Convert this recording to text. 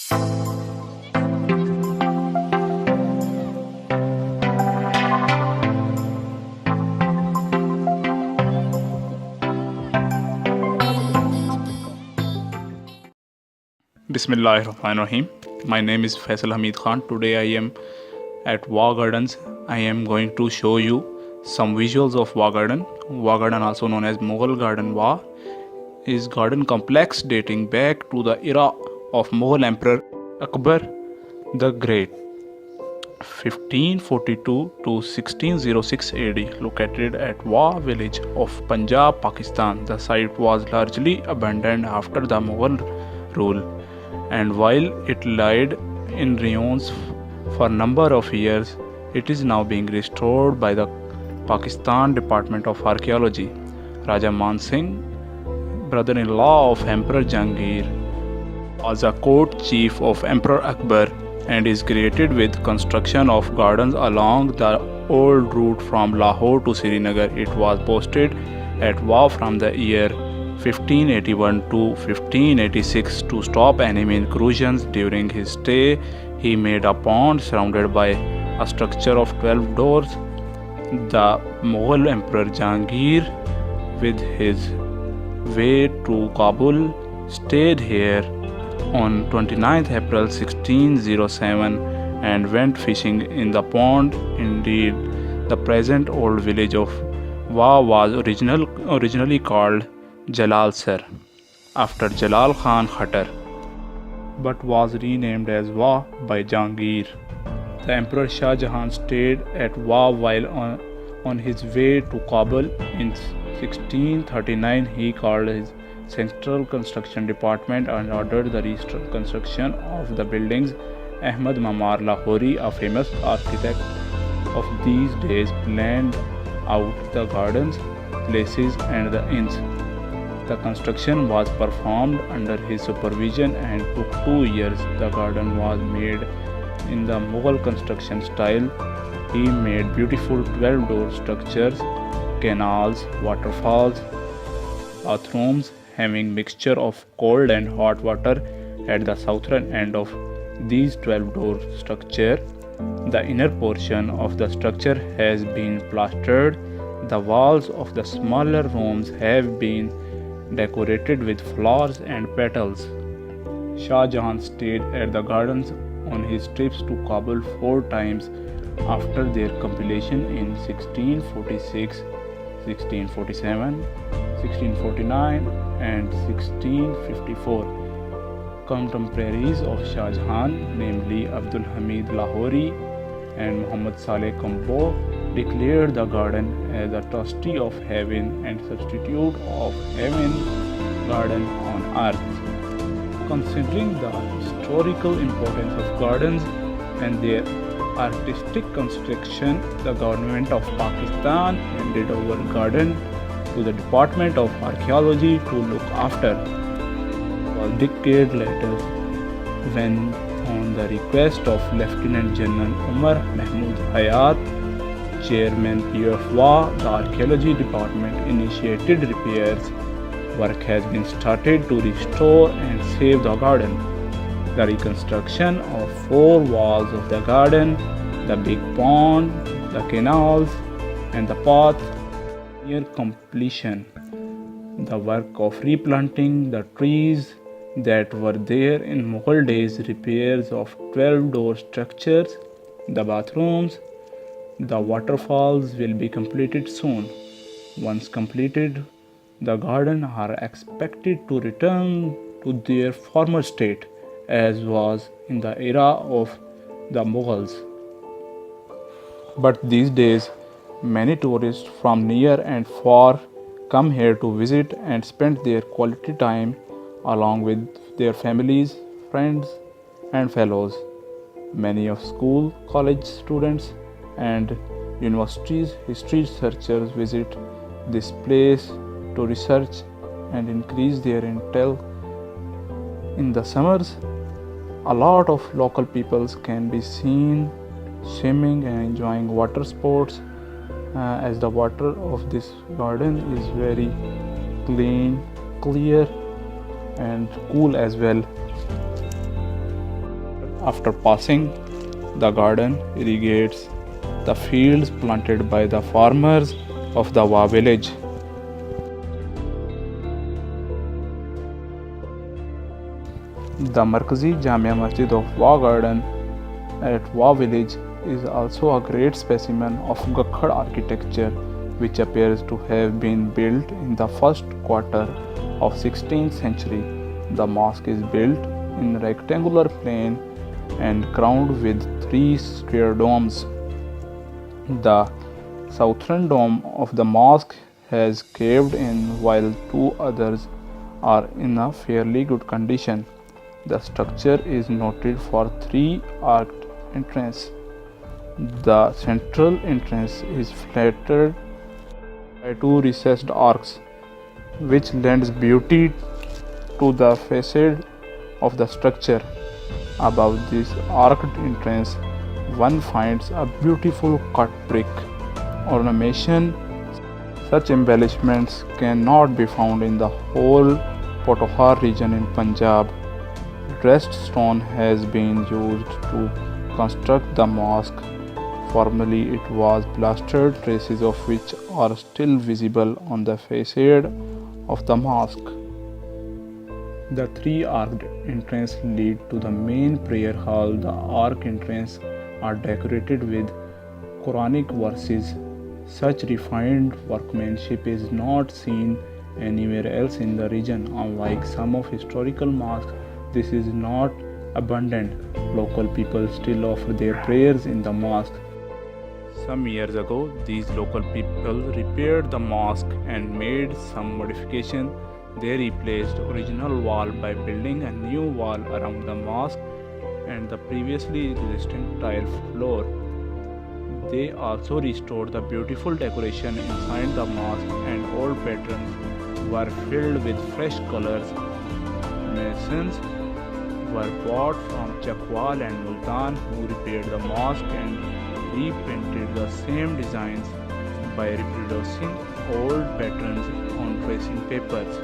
Bismillahirrahmanirrahim. My name is Faisal Hamid Khan. Today I am at Wah Gardens. I am going to show you some visuals of Wah Garden. Wah Garden, also known as Mughal Garden Wah, is garden complex dating back to the era of Mughal Emperor Akbar the Great, 1542 to 1606 AD, located at Wah village of Punjab, Pakistan. The site was largely abandoned after the Mughal rule, and while it lied in ruins for a number of years, it is now being restored by the Pakistan Department of Archaeology. Raja Man Singh, brother-in-law of Emperor Jahangir, was a court chief of Emperor Akbar and is credited with construction of gardens along the old route from Lahore to Srinagar. It was posted at Wah from the year 1581 to 1586 to stop enemy incursions. During his stay, he made a pond surrounded by a structure of 12 doors. The Mughal Emperor Jahangir, with his way to Kabul, stayed here on 29th April 1607 and went fishing in the pond. Indeed, the present old village of Wah was originally called Jalal Sar after Jalal Khan Khatar, but was renamed as Wah by Jahangir. The Emperor Shah Jahan stayed at Wah while on his way to Kabul. In 1639, he called his Central Construction Department and ordered the reconstruction of the buildings. Ahmad Mamar Lahori, a famous architect of these days, planned out the gardens, places and the inns. The construction was performed under his supervision and took 2 years. The garden was made in the Mughal construction style. He made beautiful 12-door structures, canals, waterfalls, bathrooms having mixture of cold and hot water at the southern end of these 12-door structure. The inner portion of the structure has been plastered. The walls of the smaller rooms have been decorated with flowers and petals. Shah Jahan stayed at the gardens on his trips to Kabul 4 times after their completion in 1646, 1647, 1649 and 1654. Contemporaries of Shah Jahan, namely Abdul Hamid Lahori and Muhammad Saleh Kambo, declared the garden as a trustee of heaven and substitute of heaven's garden on earth. Considering the historical importance of gardens and their artistic construction, the government of Pakistan handed over garden to the Department of Archaeology to look after. A decade later, when on the request of Lieutenant General Umar Mahmud Hayat, Chairman PF Wah, the Archaeology Department initiated repairs. Work has been started to restore and save the garden. The reconstruction of 4 walls of the garden, the big pond, the canals, and the path near completion. The work of replanting the trees that were there in Mughal days, repairs of 12-door structures, the bathrooms, the waterfalls will be completed soon. Once completed, the gardens are expected to return to their former state as was in the era of the Mughals. But these days, many tourists from near and far come here to visit and spend their quality time along with their families, friends and fellows. Many of school, college students and universities history researchers visit this place to research and increase their intel. In the summers, a lot of local peoples can be seen swimming and enjoying water sports, as the water of this garden is very clean, clear and cool as well. after passing the garden irrigates the fields planted by the farmers of the Wah village. The Markazi Jamia Masjid of Wah Garden at Wah village is also a great specimen of Gakhad architecture, which appears to have been built in the first quarter of 16th century. The mosque is built in rectangular plan and crowned with 3 square domes. The southern dome of the mosque has caved in while 2 others are in a fairly good condition. The structure is noted for 3 arched entrances. The central entrance is flattered by 2 recessed arcs, which lends beauty to the facade of the structure. Above this arched entrance, one finds a beautiful cut brick ornament. Such embellishments cannot be found in the whole Pothohar region in Punjab. Dressed stone has been used to construct the mosque. Formerly it was plastered, traces of which are still visible on the facade of the mosque. The 3 arched entrances lead to the main prayer hall. The arched entrances are decorated with Quranic verses. Such refined workmanship is not seen anywhere else in the region. Unlike some of historical mosques, this is not abundant. Local people still offer their prayers in the mosque. Some years ago, these local people repaired the mosque and made some modification. They replaced original wall by building a new wall around the mosque and the previously existing tile floor. They also restored the beautiful decoration inside the mosque, and old patterns were filled with fresh colors. Masons were bought from Chakwal and Multan, who repaired the mosque and repainted the same designs by reproducing old patterns on tracing papers.